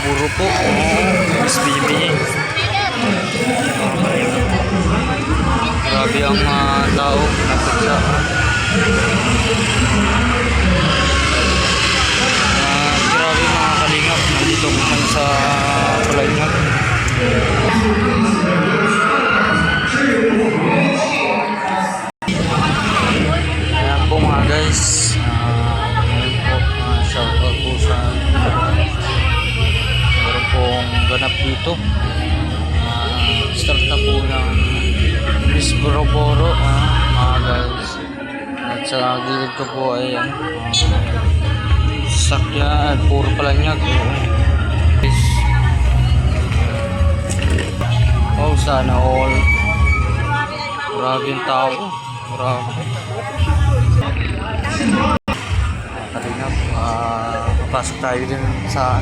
puro po. SBB. Grabe ang tao. Napagsa. Grabe mga kalingap. Nandito ko man sa Kalingap. Ayan po mga guys. Ngayon po, shoutout po sa meron pong ganap dito. Start na po ng Miss Boro-Boro mga guys. At sa gilid ko po ay sakyan, puro palanyag. Oh, sana all. Grabe yung tao. Grabe. Kalingap, papasok tayo din sa